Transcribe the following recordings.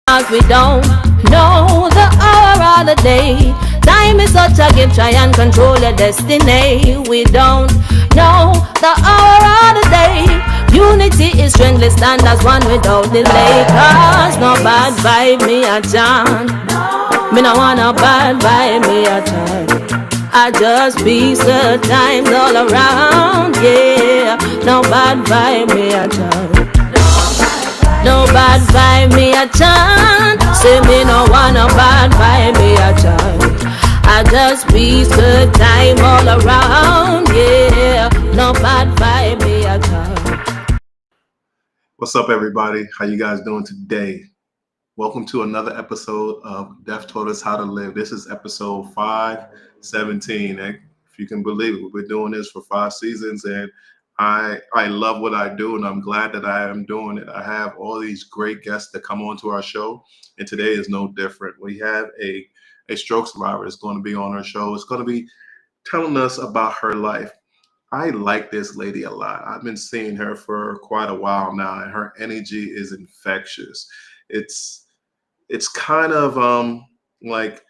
'Cause we don't know the hour or the day. Time is such a gift, try and control your destiny. We don't know the hour or the day. Unity is strength, let's stand as one without delay. 'Cause no bad vibe me a chant. Me no want no bad vibe me a chant. I just peace the times all around, yeah. No bad vibe me a chant. No bad vibe me a chant. Say me no want no bad vibe me a chant. I just peace good time all around, yeah. No bad vibe me a chant. What's up, everybody? How you guys doing today? Welcome to another episode of Death Taught Us How to Live. This is episode 517. And if you can believe it, we've been doing this for 5 seasons, and I love what I do, and I'm glad that I am doing it. I have all these great guests that come on to our show, and today is no different. We have a stroke survivor that's going to be on our show. It's going to be telling us about her life. I like this lady a lot. I've been seeing her for quite a while now, and her energy is infectious. It's kind of like,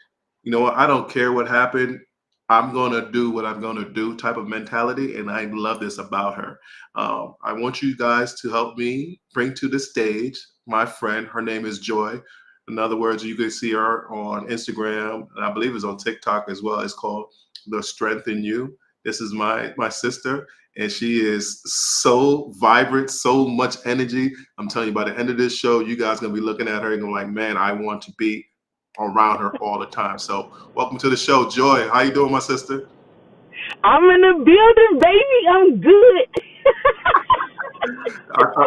you know what, I don't care what happened. I'm gonna do what I'm gonna do type of mentality, and I love this about her. I want you guys to help me bring to the stage my friend. Her name is Joy. In other words, you can see her on Instagram, and I believe it's on TikTok as well. It's called the Strength in You. This is my sister, and she is so vibrant, so much energy. I'm telling you, by the end of this show, you guys gonna be looking at her and going like, man, I want to be around her all the time. So welcome to the show, Joy. How you doing, my sister? I'm in the building, baby. I'm good.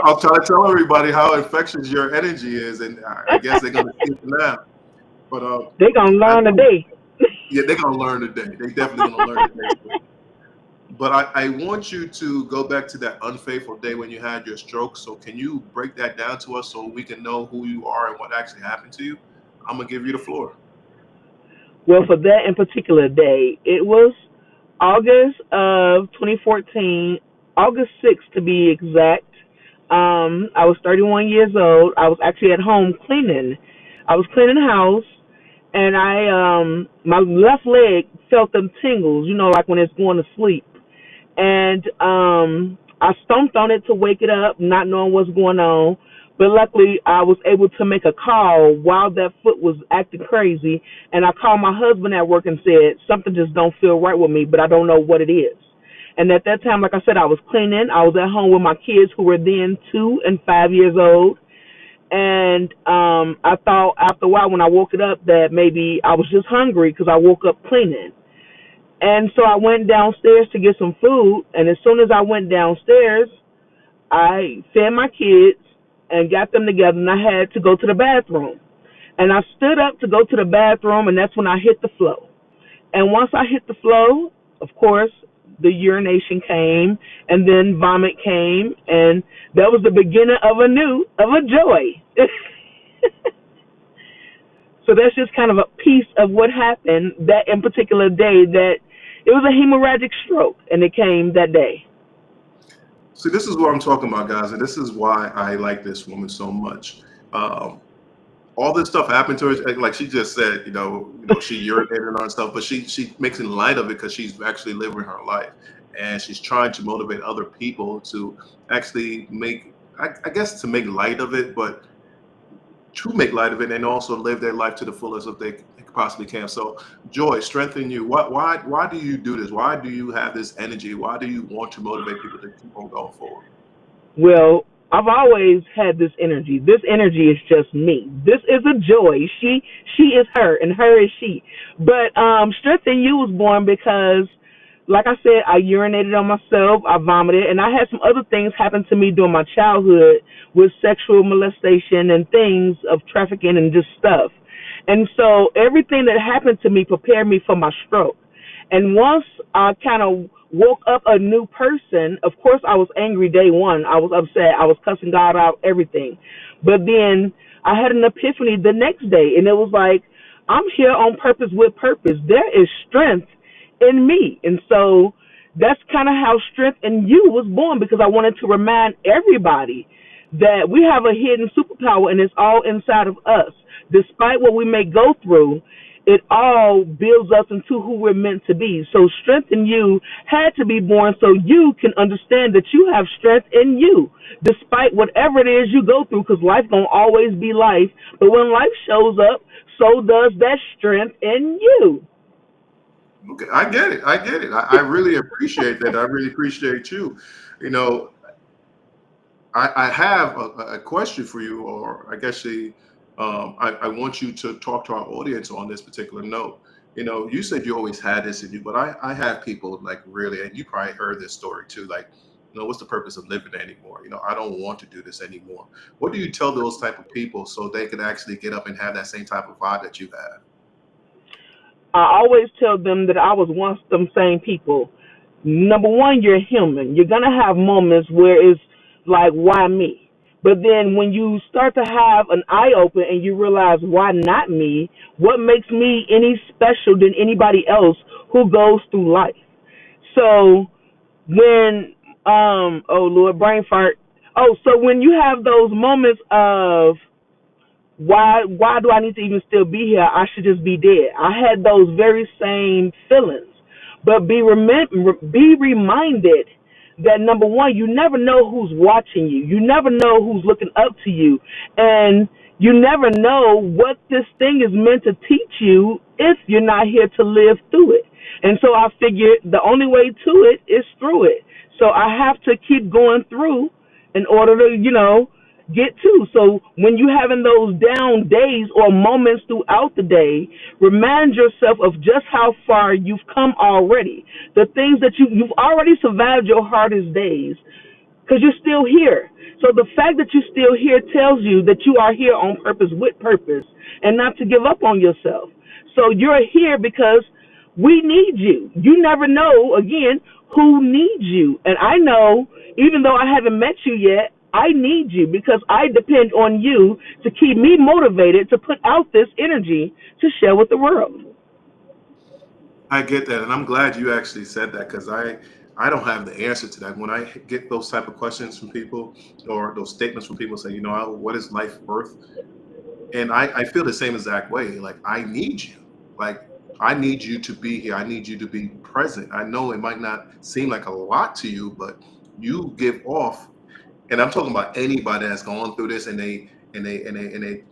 I'll try to tell everybody how infectious your energy is, and I guess they're gonna see it now. But They gonna I learn know, today. yeah, they're gonna learn today. They definitely gonna learn today. But I want you to go back to that unfaithful day when you had your stroke. So can you break that down to us so we can know who you are and what actually happened to you? I'm gonna give you the floor. Well, for that in particular day, it was August of 2014, August 6th to be exact. I was 31 years old. I was actually at home cleaning. I was cleaning the house, and my left leg felt them tingles, like when it's going to sleep. And I stomped on it to wake it up, not knowing what's going on. But luckily, I was able to make a call while that foot was acting crazy, and I called my husband at work and said something just don't feel right with me, but I don't know what it is. And at that time, like I said, I was cleaning. I was at home with my kids who were then 2 and 5 years old. And I thought after a while when I woke it up that maybe I was just hungry because I woke up cleaning. And so I went downstairs to get some food, and as soon as I went downstairs, I fed my kids and got them together, and I had to go to the bathroom. And I stood up to go to the bathroom, and that's when I hit the floor. And once I hit the floor, of course, the urination came, and then vomit came, and that was the beginning of a joy. So that's just kind of a piece of what happened that in particular day, that it was a hemorrhagic stroke, and it came that day. See, this is what I'm talking about, guys, and this is why I like this woman so much. Um, all this stuff happened to her, like she just said, she urinated on stuff, but she makes light of it because she's actually living her life, and she's trying to motivate other people to actually make, I guess, to make light of it, but to make light of it and also live their life to the fullest if they possibly can. So, Joy, strengthen you. Why do you do this? Why do you have this energy? Why do you want to motivate people to keep on going forward? Well, I've always had this energy. This energy is just me. This is a Joy. She is her, and her is she. But Strength in You was born because, like I said, I urinated on myself, I vomited, and I had some other things happen to me during my childhood with sexual molestation and things of trafficking and just stuff. And so everything that happened to me prepared me for my stroke. And once I kind of woke up a new person, of course I was angry day one. I was upset. I was cussing God out, everything. But then I had an epiphany the next day, and it was like, I'm here on purpose with purpose. There is strength in me. And so that's kind of how Strength in You was born, because I wanted to remind everybody that we have a hidden superpower and it's all inside of us. Despite what we may go through, it all builds us into who we're meant to be. So Strength in You had to be born so you can understand that you have strength in you, despite whatever it is you go through, because life gonna always be life. But when life shows up, so does that strength in you. Okay, I get it. I get it. I really appreciate that. I really appreciate you. You know, I have a question for you, or I guess I want you to talk to our audience on this particular note. You know, you said you always had this in you, but I have people like really, and you probably heard this story too, like, what's the purpose of living anymore? I don't want to do this anymore. What do you tell those type of people so they can actually get up and have that same type of vibe that you have? I always tell them that I was once them same people. Number one, you're human. You're gonna have moments where it's like, why me? But then when you start to have an eye open and you realize, why not me? What makes me any special than anybody else who goes through life? So when oh Lord, brain fart. Oh, so when you have those moments of why do I need to even still be here? I should just be dead. I had those very same feelings. But be reminded that number one, you never know who's watching you. You never know who's looking up to you. And you never know what this thing is meant to teach you if you're not here to live through it. And so I figured the only way to it is through it. So I have to keep going through in order to, get to. So when you having those down days or moments throughout the day, remind yourself of just how far you've come already. The things that you've already survived your hardest days because you're still here. So the fact that you're still here tells you that you are here on purpose, with purpose, and not to give up on yourself. So you're here because we need you. You never know, again, who needs you. And I know, even though I haven't met you yet, I need you because I depend on you to keep me motivated to put out this energy to share with the world. I get that, and I'm glad you actually said that because I don't have the answer to that. When I get those type of questions from people or those statements from people say, what is life worth? And I feel the same exact way. Like I need you. Like I need you to be here. I need you to be present. I know it might not seem like a lot to you, but you give off, and I'm talking about anybody that's going through this and they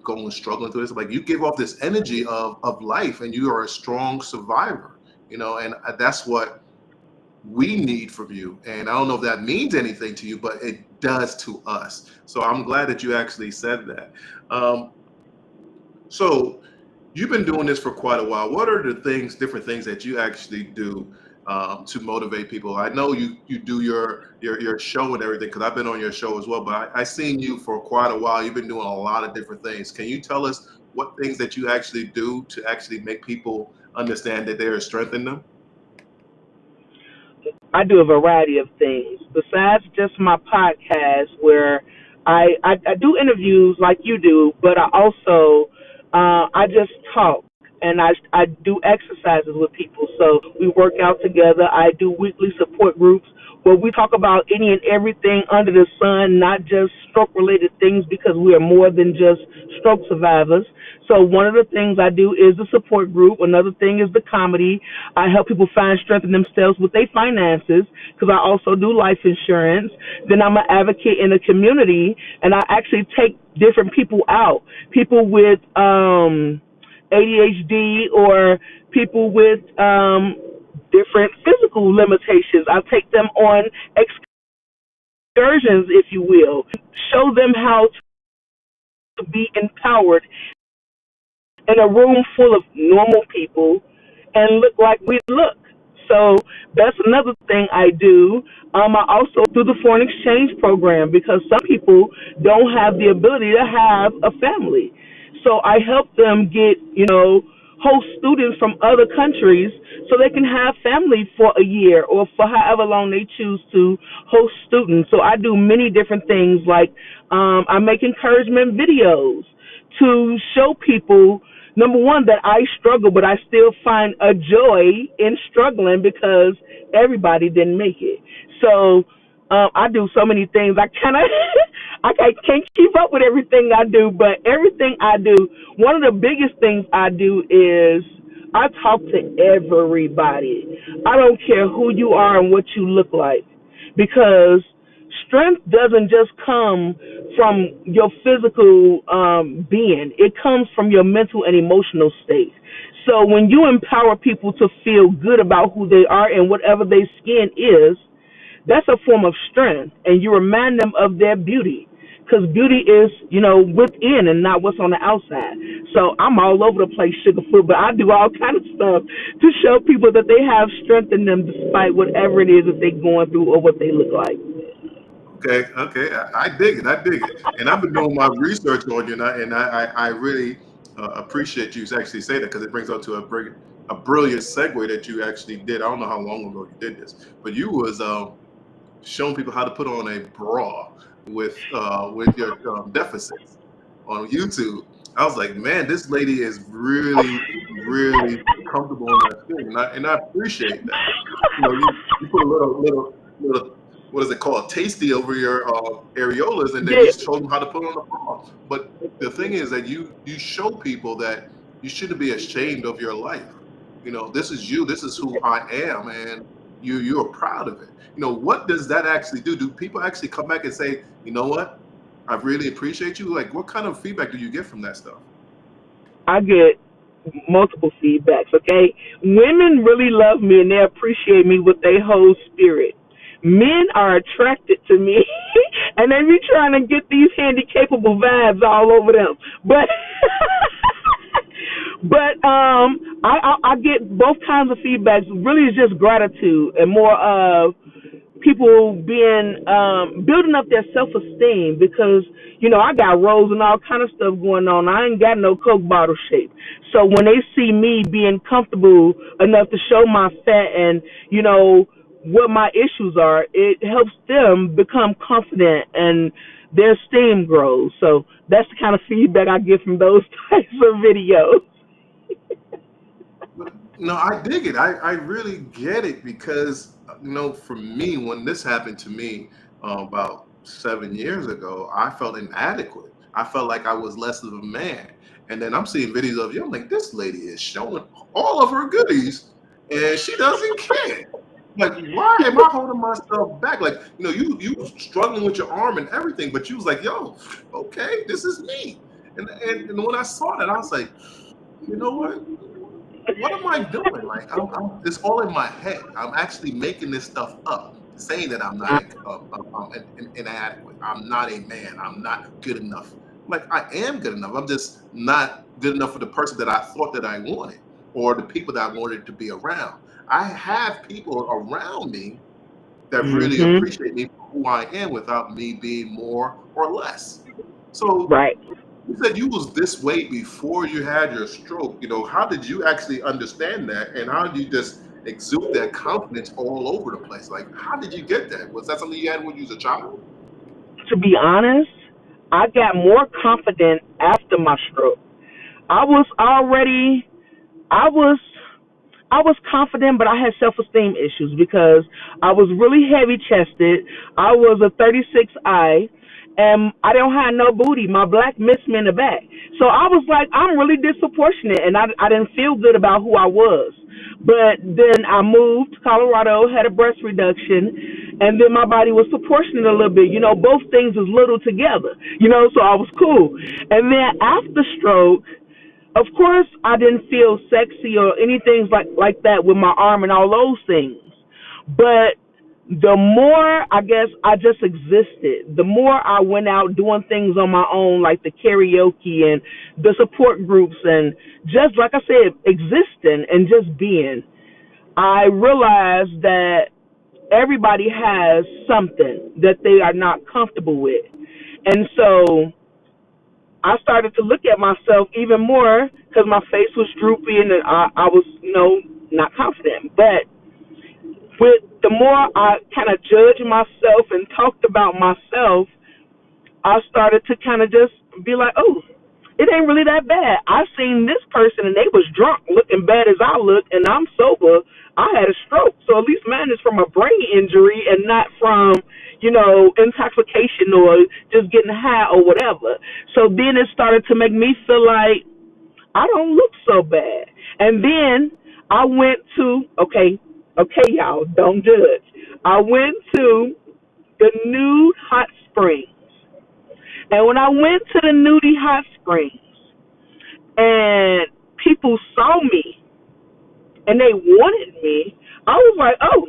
going struggling through this. Like you give off this energy of life, and you are a strong survivor. And that's what we need from you. And I don't know if that means anything to you, but it does to us. So I'm glad that you actually said that. Um, so you've been doing this for quite a while. What are the different things that you actually do to motivate people? I know you do your show and everything because I've been on your show as well. But I seen you for quite a while. You've been doing a lot of different things. Can you tell us what things that you actually do to actually make people understand that there is strength in them? I do a variety of things besides just my podcast, where I do interviews like you do, but I also I just talk and I do exercises with people. So we work out together. I do weekly support groups where we talk about any and everything under the sun, not just stroke related things, because we are more than just stroke survivors. So one of the things I do is the support group. Another thing is the comedy. I help people find strength in themselves with their finances because I also do life insurance. Then I'm an advocate in the community, and I actually take different people out, people with ADHD or people with different physical limitations. I take them on excursions, if you will, show them how to be empowered in a room full of normal people and look like we look. So that's another thing I do. I also do the foreign exchange program because some people don't have the ability to have a family. So I help them get, host students from other countries so they can have family for a year or for however long they choose to host students. So I do many different things like I make encouragement videos to show people, number one, that I struggle, but I still find a joy in struggling because everybody didn't make it. So I do so many things. I kind of can't keep up with everything I do, but everything I do, one of the biggest things I do is I talk to everybody. I don't care who you are and what you look like, because strength doesn't just come from your physical being. It comes from your mental and emotional state. So when you empower people to feel good about who they are and whatever their skin is, that's a form of strength, and you remind them of their beauty, because beauty is, within and not what's on the outside. So I'm all over the place, Sugarfoot, but I do all kind of stuff to show people that they have strength in them despite whatever it is that they're going through or what they look like. Okay. I dig it. I dig it. And I've been doing my research on you, and I really appreciate you actually say that, because it brings up to a brilliant segue that you actually did. I don't know how long ago you did this, but you was showing people how to put on a bra with your deficits on YouTube. I was like, man, this lady is really, really comfortable in that thing, and I appreciate that. You put a little, what is it called, tasty over your areolas, and then you Yeah, show them how to put on the bra. But the thing is that you show people that you shouldn't be ashamed of your life. This is you. This is who I am, and you're proud of it. What does that actually do? Do people actually come back and say, you know what? I really appreciate you. Like, what kind of feedback do you get from that stuff? I get multiple feedbacks, okay? Women really love me and they appreciate me with their whole spirit. Men are attracted to me and they be trying to get these handy capable vibes all over them. But I get both kinds of feedbacks. Really, it's just gratitude and more of people being building up their self esteem, because I got rolls and all kind of stuff going on. I ain't got no Coke bottle shape. So when they see me being comfortable enough to show my fat and what my issues are, it helps them become confident and their esteem grows. So that's the kind of feedback I get from those types of videos. No, I dig it. I really get it, because for me, when this happened to me about 7 years ago, I felt inadequate. I felt like I was less of a man. And then I'm seeing videos of you. I'm like, this lady is showing all of her goodies, and she doesn't care. Like, why am I holding myself back? Like, you struggling with your arm and everything, but you was like, yo, okay, this is me. And when I saw that, I was like, you know what am I doing? Like, it's all in my head. I'm actually making this stuff up, saying that I'm not inadequate. I'm not a man. I'm not good enough. Like, I am good enough. I'm just not good enough for the person that I thought that I wanted, or the people that I wanted to be around. I have people around me that really Mhm. appreciate me for who I am without me being more or less. So Right. you said you was this way before you had your stroke. How did you actually understand that, and how did you just exude that confidence all over the place? Like, how did you get that? Was that something you had when you was a child? To be honest, I got more confident after my stroke. I was already I was I was confident, but I had self esteem issues because I was really heavy chested. I was a 36I, and I don't have no booty. My black missed me in the back. So I was like, I'm really disproportionate, and I didn't feel good about who I was. But then I moved to Colorado, had a breast reduction, and then my body was proportionate a little bit. Both things is little together. So I was cool. And then after stroke, of course, I didn't feel sexy or anything like that with my arm and all those things. But the more, I guess, I just existed, the more I went out doing things on my own, like the karaoke and the support groups, and just like I said, existing and just being, I realized that everybody has something that they are not comfortable with. And so I started to look at myself even more because my face was droopy and I was, not confident. But with the more I kind of judged myself and talked about myself, I started to kind of just be like, oh, it ain't really that bad. I seen this person and they was drunk looking bad as I look, and I'm sober. I had a stroke. So at least mine is from a brain injury and not from, intoxication or just getting high or whatever. So then it started to make me feel like I don't look so bad. And then I went to, okay, y'all, don't judge. I went to the nude hot springs. And when I went to the nudie hot springs and people saw me and they wanted me, I was like, oh,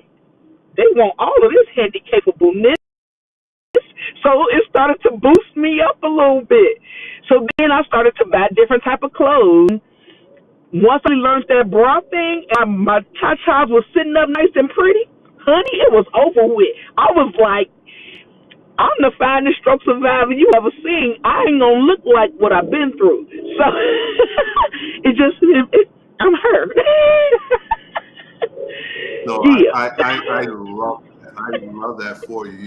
they want all of this handy capableness. So it started to boost me up a little bit. So then I started to buy different type of clothes. Once I learned that bra thing, and my cha-chas was sitting up nice and pretty, honey, it was over with. I was like, I'm the finest stroke survivor you ever seen. I ain't gonna look like what I've been through. So I'm her. No, Yeah. I love that. I love that for you.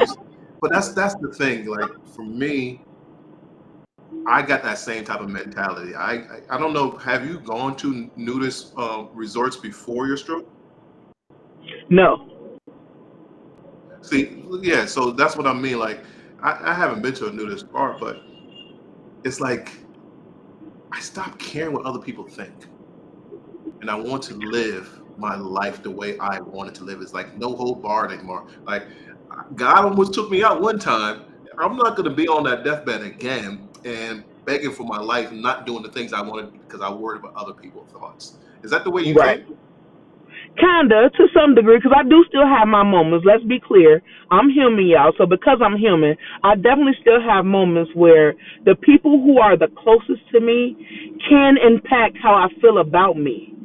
But that's the thing. Like for me, I got that same type of mentality. I don't know. Have you gone to nudist resorts before your stroke? No. See, yeah. So that's what I mean. Like I haven't been to a nudist bar, but it's like I stopped caring what other people think, and I want to live my life the way I wanted to live. It's like no hold barred anymore. Like God almost took me out one time. I'm not going to be on that deathbed again and begging for my life, not doing the things I wanted because I worried about other people's thoughts. Is that the way you Right. think? Kinda, to some degree, because I do still have my moments. Let's be clear. I'm human, y'all. So because I'm human, I definitely still have moments where the people who are the closest to me can impact how I feel about me.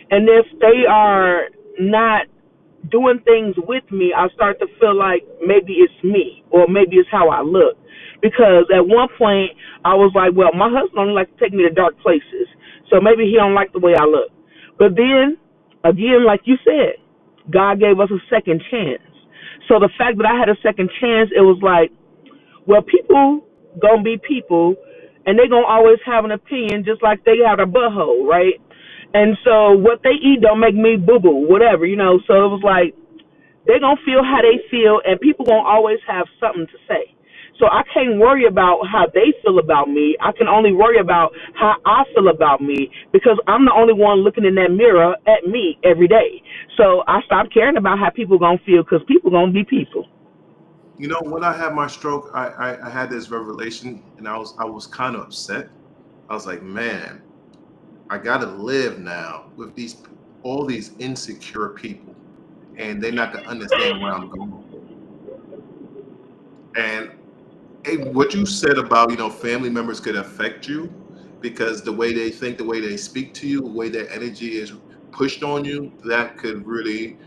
And if they are not doing things with me, I start to feel like maybe it's me or maybe it's how I look. Because at one point I was like, well, my husband only likes to take me to dark places, so maybe he don't like the way I look. But then again, like you said, God gave us a second chance. So the fact that I had a second chance, it was like, well, people gonna be people, and they gonna always have an opinion, just like they have a butthole, right? And so what they eat don't make me boo boo, whatever. So it was like they gonna feel how they feel, and people gonna always have something to say. So I can't worry about how they feel about me. I can only worry about how I feel about me because I'm the only one looking in that mirror at me every day. So I stopped caring about how people gonna feel because people gonna be people. You know, when I had my stroke, I had this revelation, and I was kind of upset. I was like, man, I got to live now with all these insecure people, and they're not gonna understand where I'm going. And hey, what you said about family members could affect you because the way they think, the way they speak to you, the way their energy is pushed on you, that could really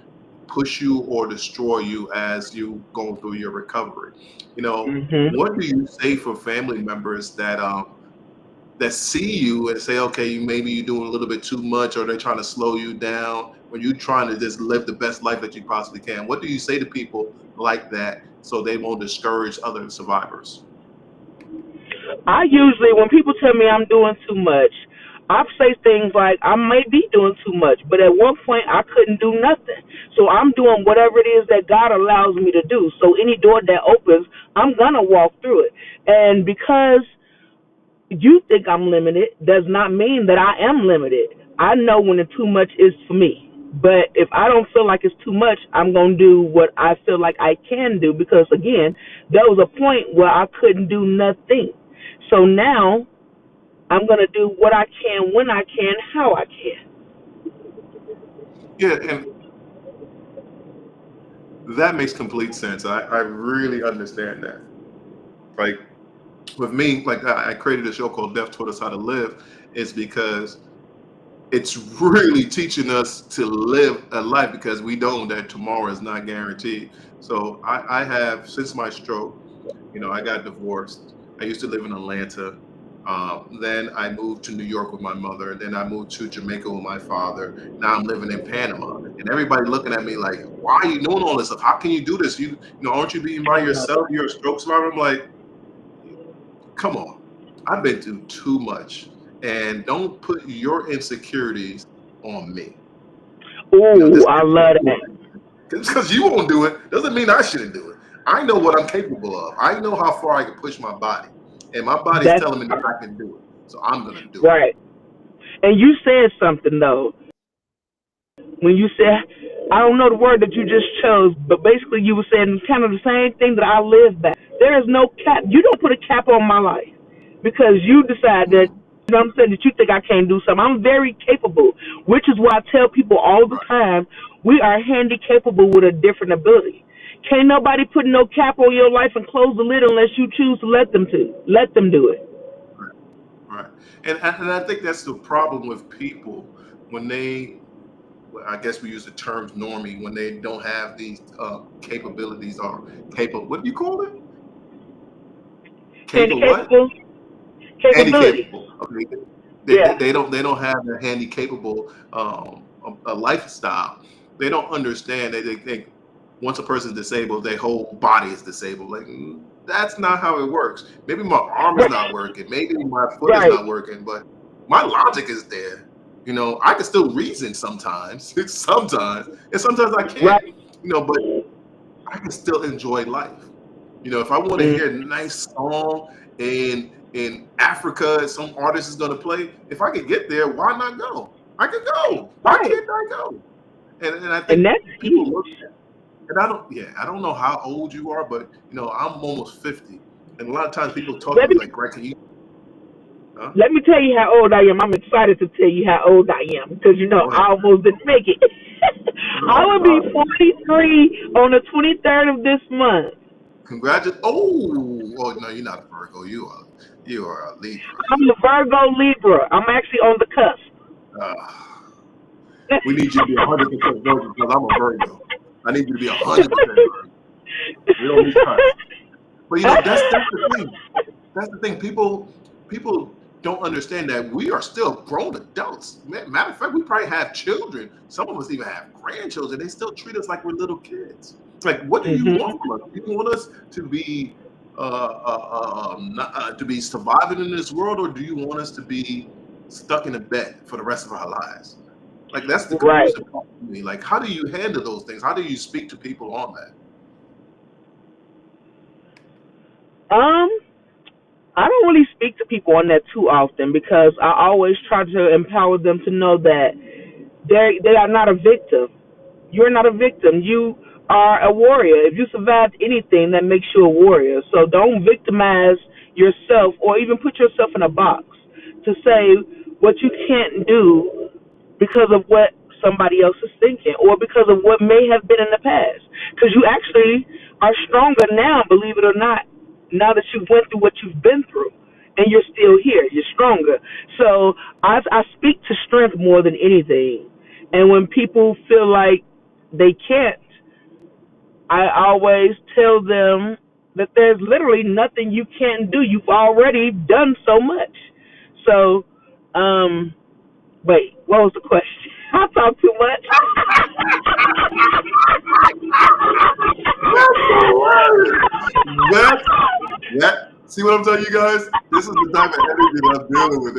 push you or destroy you as you go through your recovery. Mhm. What do you say for family members that see you and say, okay, maybe you're doing a little bit too much, or they're trying to slow you down when you're trying to just live the best life that you possibly can? What do you say to people like that so they won't discourage other survivors? I usually, when people tell me I'm doing too much, I say things like, I may be doing too much, but at one point I couldn't do nothing. So I'm doing whatever it is that God allows me to do. So any door that opens, I'm going to walk through it. And because you think I'm limited does not mean that I am limited. I know when the too much is for me. But if I don't feel like it's too much, I'm going to do what I feel like I can do because, again, there was a point where I couldn't do nothing. So now I'm going to do what I can, when I can, how I can. Yeah, and that makes complete sense. I really understand that. Like with me, like I created a show called Death Taught Us How to Live, is because it's really teaching us to live a life because we know that tomorrow is not guaranteed. So I have, since my stroke, I got divorced. I used to live in Atlanta. Then I moved to New York with my mother. Then I moved to Jamaica with my father. Now I'm living in Panama. And everybody looking at me like, why are you doing all this stuff? How can you do this? Aren't you being by I know. yourself? You're a stroke survivor. I'm like, come on. I've been through too much. And don't put your insecurities on me. Ooh, This I is love your that. because you won't do it doesn't mean I shouldn't do it. I know what I'm capable of. I know how far I can push my body, and my body's That's telling me that I can do it. So I'm gonna do it. right. And you said something though when you said, I don't know the word that you just chose, but basically you were saying kind of the same thing that I live by. There is no cap. You don't put a cap on my life because you decide that, Mhm. you know what I'm saying, that you think I can't do something. I'm very capable, which is why I tell people all the Right, time, we are handy capable with a different ability. Can't nobody put no cap on your life and close the lid unless you choose to let them to. Let them do it. right, right. And I think that's the problem with people when they, well, I guess we use the terms normie, when they don't have these capabilities or capable. What do you call it? Handy Capable what? capable Handy capabilities. capable. Okay. Yeah. They don't have a handy capable a lifestyle. They don't understand that they think once a person's disabled, their whole body is disabled. Like that's not how it works. Maybe my arm is not Right. working. Maybe my foot is Right. not working, but my logic is there. You know, I can still reason sometimes, sometimes, and sometimes I can't. Right. You know, but I can still enjoy life. You know, if I want to Mm. hear a nice song in Africa, some artist is going to play. If I could get there, why not go? I could go. Why Right. can't I go? And I And think that's people huge. look and I don't know how old you are, but you know, I'm almost 50. And a lot of times people talk to Let me me like, Greg, can you huh? let me tell you how old I am. I'm excited to tell you how old I am because you know Go ahead. I almost didn't make it. I Oh will be wow. 43 on the 23rd of this month. Congratulations. Oh no, you're not a Virgo. You are a Libra. I'm the Virgo Libra. I'm actually on the cusp. Uh, we need you to be 100% Virgo because I'm a Virgo. I need you to be 100% Virgo. We don't need cuss. But you know, that's the thing. That's the thing. People don't understand that we are still grown adults. Matter of fact, we probably have children. Some of us even have grandchildren. They still treat us like we're little kids. Like, what do you want Hmm. from us? Do you want us to be to be surviving in this world, or do you want us to be stuck in a bed for the rest of our lives? Like, that's the Right. confusing part to me. Like, how do you handle those things? How do you speak to people on that? Um, I don't really speak to people on that too often because I always try to empower them to know that they are not a victim. You're not a victim. You are a warrior. If you survived anything, that makes you a warrior. So don't victimize yourself or even put yourself in a box to say what you can't do because of what somebody else is thinking or because of what may have been in the past. Because you actually are stronger now, believe it or not, now that you've went through what you've been through. And you're still here. You're stronger. So I speak to strength more than anything. And when people feel like they can't, I always tell them that there's literally nothing you can't do. You've already done so much. So, wait, what was the question? I talk too much. That's hilarious. That that see what I'm telling you guys? This is the type of energy that I'm dealing with.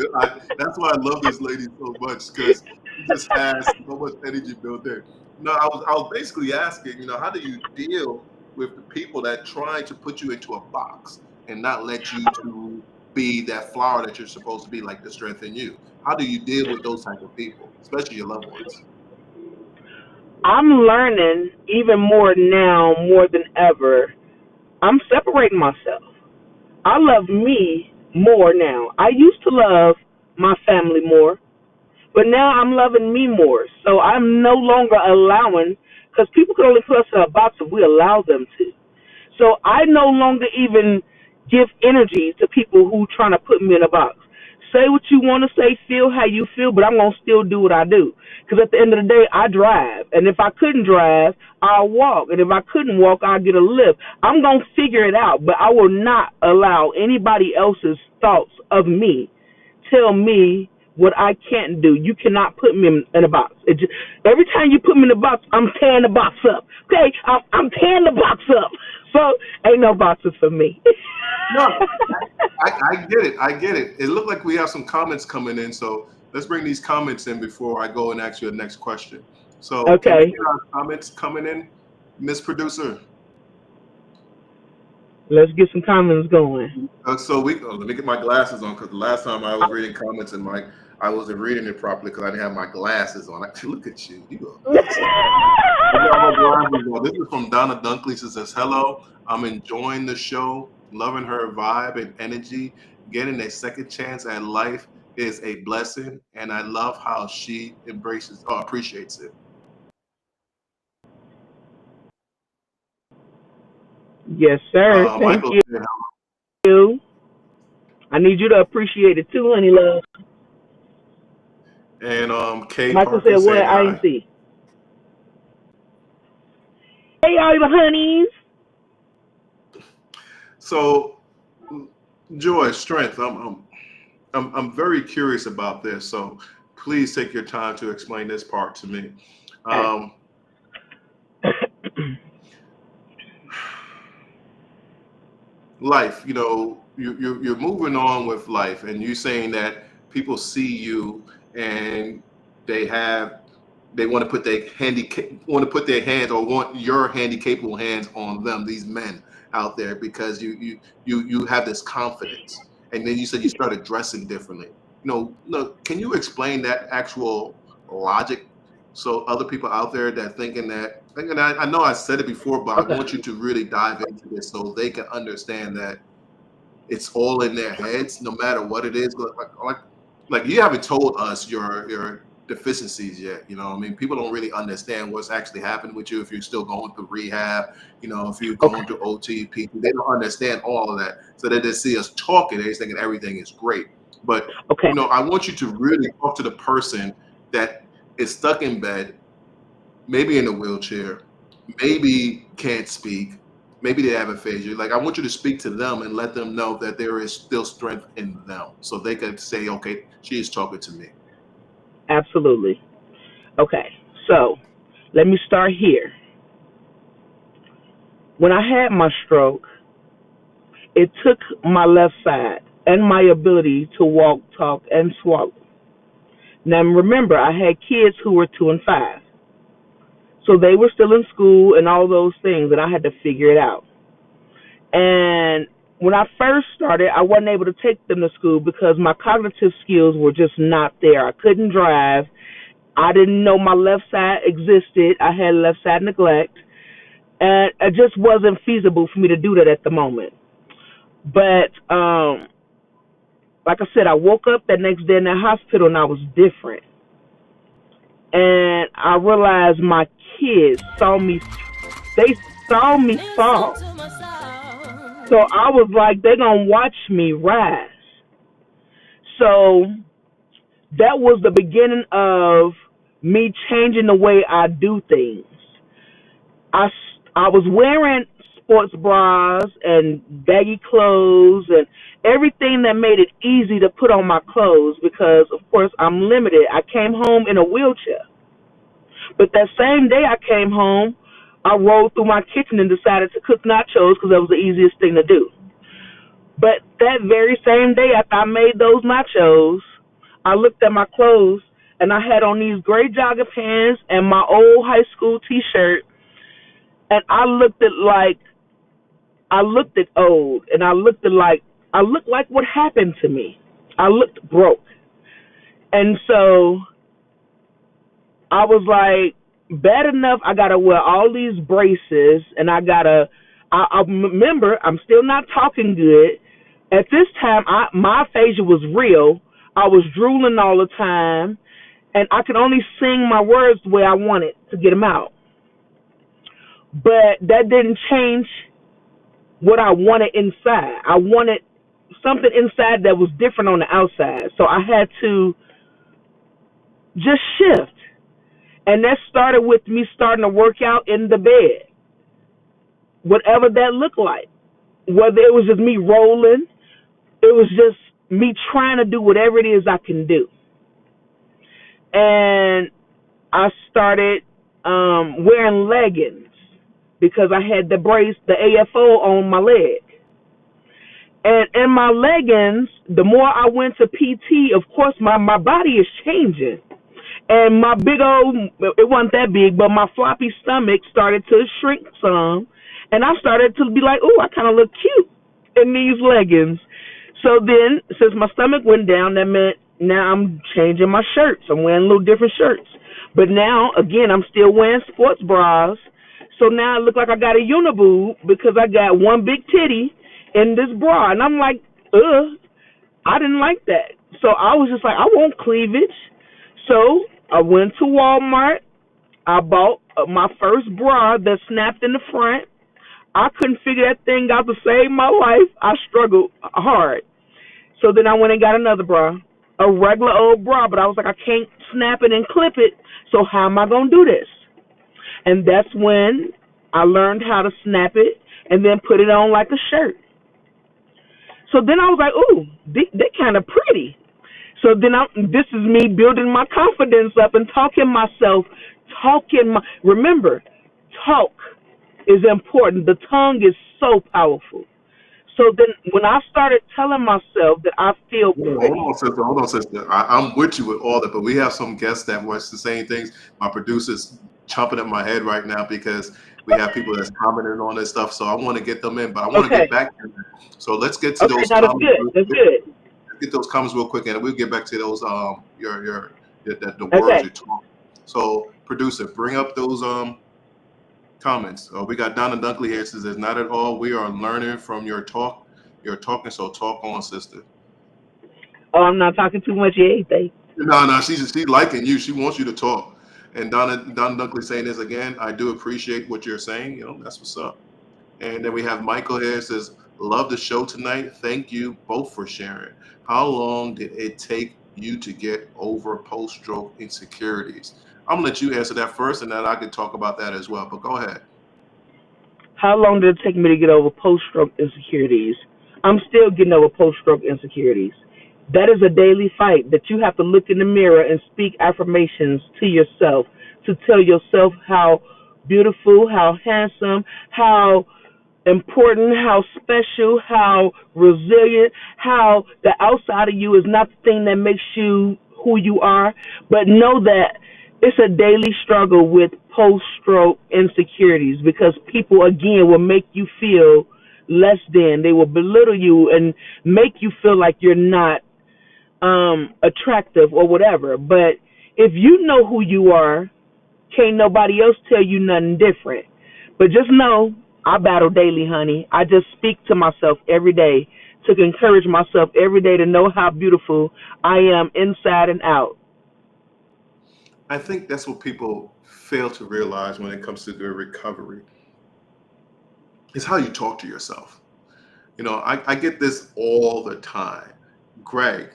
That's why I love this lady so much because she just has so much energy built in. No, I was basically asking, you know, how do you deal with the people that try to put you into a box and not let you to be that flower that you're supposed to be, like the strength in you? How do you deal with those type of people, especially your loved ones? I'm learning even more now, more than ever. I'm separating myself. I love me more now. I used to love my family more, but now I'm loving me more. So I'm no longer allowing, because people can only put us in a box if we allow them to. So I no longer even give energy to people who trying to put me in a box. Say what you want to say, feel how you feel, but I'm going to still do what I do. Because at the end of the day, I drive. And if I couldn't drive, I'll walk. And if I couldn't walk, I'll get a lift. I'm going to figure it out, but I will not allow anybody else's thoughts of me tell me what I can't do. You cannot put me in a box. Every time you put me in a box, I'm tearing the box up. Okay, I'm tearing the box up. So ain't no boxes for me. No, I get it. I get it. It looked like we have some comments coming in, so let's bring these comments in before I go and ask you the next question. So, can we Okay. get our comments coming in, Miss Producer? Let's get some comments going. So let me get my glasses on because the last time I was reading comments and I wasn't reading it properly because I didn't have my glasses on. Look at you, you are amazing. I got my glasses on. This is from Donna Dunkley. She says, "Hello, I'm enjoying the show, loving her vibe and energy. Getting a second chance at life is a blessing, and I love how she appreciates it." Yes, sir. Thank Michael you. I need you to appreciate it too, honey love. and Kay Michael Parker said, "What? saying I ain't hi. see." Hey, all the honeys. So, Joy, Strength. I'm very curious about this. So, please take your time to explain this part to me. Okay. Um, Life, you're moving on with life, and you're saying that people see you and they have they want to put their hands or want your handy capable hands on them, these men out there, because you have this confidence, and then you said you started dressing differently. No, can you explain that actual logic so other people out there that thinking I know I said it before, but I Okay. want you to really dive into this so they can understand that it's all in their heads, no matter what it is. Like you haven't told us your deficiencies yet. I mean, people don't really understand what's actually happened with you if you're still going through rehab. If you're Okay. going through OT, they don't understand all of that. So they just see us talking, they're thinking everything is great. But Okay. I want you to really talk to the person that is stuck in bed, maybe in a wheelchair, maybe can't speak, maybe they have aphasia. Like I want you to speak to them and let them know that there is still strength in them, so they can say, "Okay, she is talking to me." Absolutely. Okay. So let me start here. When I had my stroke, it took my left side and my ability to walk, talk, and swallow. Now remember, I had kids who were 2 and 5. So they were still in school and all those things, and I had to figure it out. And when I first started, I wasn't able to take them to school because my cognitive skills were just not there. I couldn't drive. I didn't know my left side existed. I had left side neglect. And it just wasn't feasible for me to do that at the moment. But like I said, I woke up that next day in the hospital and I was different. And I realized my kids saw me. They saw me Listen fall. to my So sound. I was like, they're going to watch me rise. So that was the beginning of me changing the way I do things. I, I was wearing sports bras and baggy clothes and everything that made it easy to put on my clothes because, of course, I'm limited. I came home in a wheelchair. But that same day I came home, I rolled through my kitchen and decided to cook nachos because that was the easiest thing to do. But that very same day after I made those nachos, I looked at my clothes and I had on these gray jogging pants and my old high school T-shirt, and I looked at old, and I looked like what happened to me. I looked broke, and so I was like, bad enough. I gotta wear all these braces, and I remember I'm still not talking good. At this time, my aphasia was real. I was drooling all the time, and I could only sing my words the way I wanted to get them out. But that didn't change what I wanted inside. I wanted something inside that was different on the outside. So I had to just shift. And that started with me starting to work out in the bed, whatever that looked like. Whether it was just me rolling, it was just me trying to do whatever it is I can do. And I started wearing leggings because I had the brace, the AFO on my leg. And in my leggings, the more I went to PT, of course, my body is changing. And my big old, it wasn't that big, but my floppy stomach started to shrink some. And I started to be like, oh, I kind of look cute in these leggings. So then, since my stomach went down, that meant now I'm changing my shirts. I'm wearing little different shirts. But now, again, I'm still wearing sports bras. So now I look like I got a uniboob because I got one big titty in this bra. And I'm like, ugh, I didn't like that. So I was just like, I want cleavage. So I went to Walmart. I bought my first bra that snapped in the front. I couldn't figure that thing out to save my life. I struggled hard. So then I went and got another bra, a regular old bra, but I was like, I can't snap it and clip it. So how am I going to do this? And that's when I learned how to snap it and then put it on like a shirt. So then I was like, ooh, they're kind of pretty. So then this is me building my confidence up and remember, talk is important. The tongue is so powerful. So then when I started telling myself that I feel pretty. Hold on, sister. I'm with you with all that, but we have some guests that was the same things. My producer's chomping at my head right now because we have people that's commenting on this stuff. So I want to get them in, but I want to get back to that. So let's get to those comments. That's good. Let's get those comments real quick, and we'll get back to those the words you talk. So producer, bring up those comments. We got Donna Dunkley here. Says, "Not at all. We are learning from your talk. You're talking, so talk on, sister." Oh, I'm not talking too much yet. No, she's liking you. She wants you to talk. And Donna Dunkley saying this again. I do appreciate what you're saying. You know, that's what's up. And then we have Michael here. Says, "Love the show tonight. Thank you both for sharing. How long did it take you to get over post-stroke insecurities?" I'm gonna let you answer that first, and then I can talk about that as well. But go ahead. How long did it take me to get over post-stroke insecurities? I'm still getting over post-stroke insecurities. That is a daily fight that you have to look in the mirror and speak affirmations to yourself, to tell yourself how beautiful, how handsome, how important, how special, how resilient, how the outside of you is not the thing that makes you who you are. But know that it's a daily struggle with post-stroke insecurities because people, again, will make you feel less than. They will belittle you and make you feel like you're not attractive or whatever. But if you know who you are, can't nobody else tell you nothing different. But just know, I battle daily, honey. I just speak to myself every day to encourage myself every day to know how beautiful I am inside and out. I think that's what people fail to realize when it comes to their recovery. Is how you talk to yourself. You know, I get this all the time. Greg,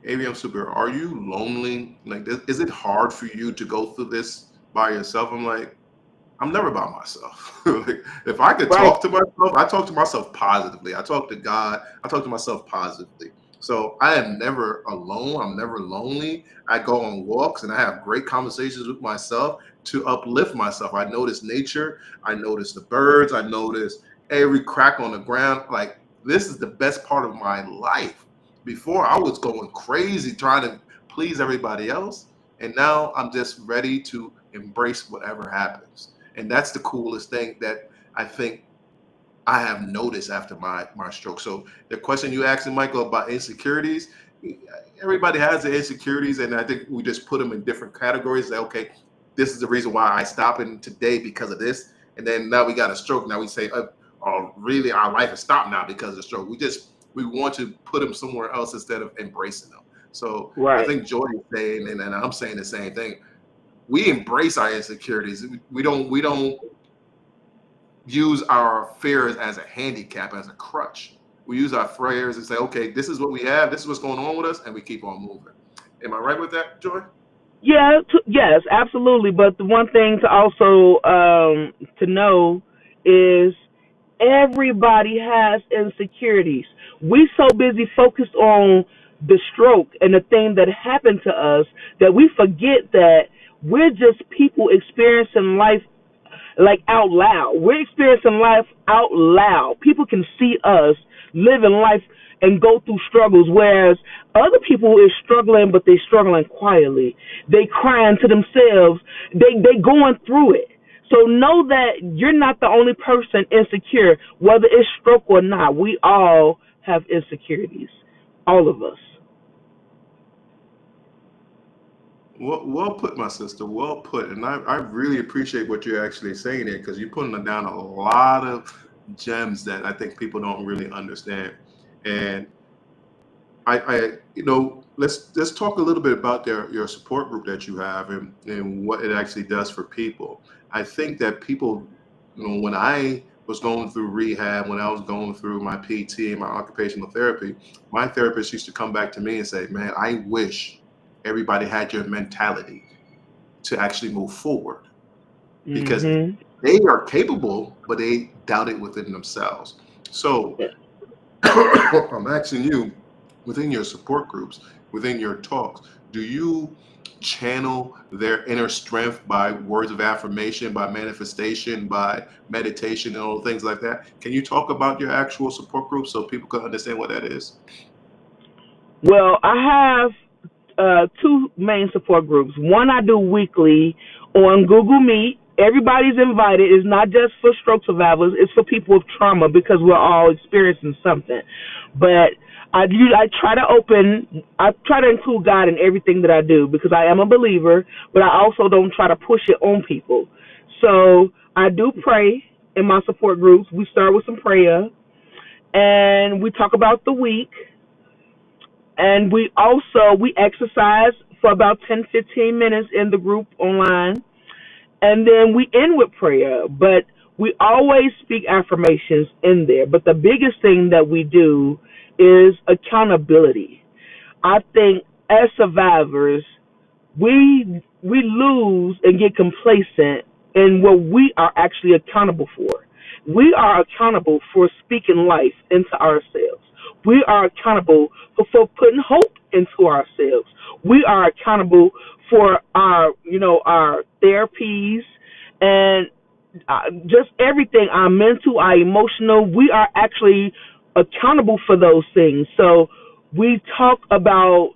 ABM Super, are you lonely? Like, is it hard for you to go through this by yourself? I'm like, I'm never by myself. Like, if I could talk to myself, I talk to myself positively. I talk to God. I talk to myself positively. So I am never alone. I'm never lonely. I go on walks and I have great conversations with myself to uplift myself. I notice nature. I notice the birds. I notice every crack on the ground. Like, this is the best part of my life. Before, I was going crazy trying to please everybody else. And now I'm just ready to embrace whatever happens. And that's the coolest thing that I think I have noticed after my stroke. So the question you asked, Michael, about insecurities, everybody has the insecurities, and I think we just put them in different categories. Like, okay, this is the reason why I stopped in today because of this. And then now we got a stroke. Now we say, oh, really, our life has stopped now because of the stroke. We want to put them somewhere else instead of embracing them. So I think Joy is saying, and I'm saying the same thing. We embrace our insecurities. We don't use our fears as a handicap, as a crutch. We use our fears and say, okay, this is what we have. This is what's going on with us, and we keep on moving. Am I right with that, Joy? Yeah, yes, absolutely. But the one thing to also to know is everybody has insecurities. We so busy focused on the stroke and the thing that happened to us that we forget that we're just people experiencing life like out loud. We're experiencing life out loud. People can see us living life and go through struggles, whereas other people is struggling, but they struggling quietly. They crying to themselves. They going through it. So know that you're not the only person insecure, whether it's stroke or not. We all have insecurities, all of us. Well put, my sister. Well put. And I really appreciate what you're actually saying there, because you're putting down a lot of gems that I think people don't really understand. And let's talk a little bit about your support group that you have, and what it actually does for people. I think that people, when I was going through rehab, when I was going through my PT and my occupational therapy, my therapist used to come back to me and say, "Man, I wish everybody had your mentality to actually move forward, because Mhm. they are capable, but they doubt it within themselves." So Yeah. I'm asking you, within your support groups, within your talks, do you channel their inner strength by words of affirmation, by manifestation, by meditation, and all things like that? Can you talk about your actual support group so people can understand what that is? Well, I have two main support groups. One I do weekly on Google Meet. Everybody's invited. It's not just for stroke survivors. It's for people with trauma, because we're all experiencing something. But I try to include God in everything that I do, because I am a believer, but I also don't try to push it on people. So I do pray in my support groups. We start with some prayer, and we talk about the week, and we exercise for about 10-15 minutes in the group online, and then we end with prayer. But we always speak affirmations in there. But the biggest thing that we do is accountability. I think as survivors, we lose and get complacent in what we are actually accountable for. We are accountable for speaking life into ourselves. We are accountable for putting hope into ourselves. We are accountable for our therapies, and just everything, our mental, our emotional. We are actually accountable for those things. So we talk about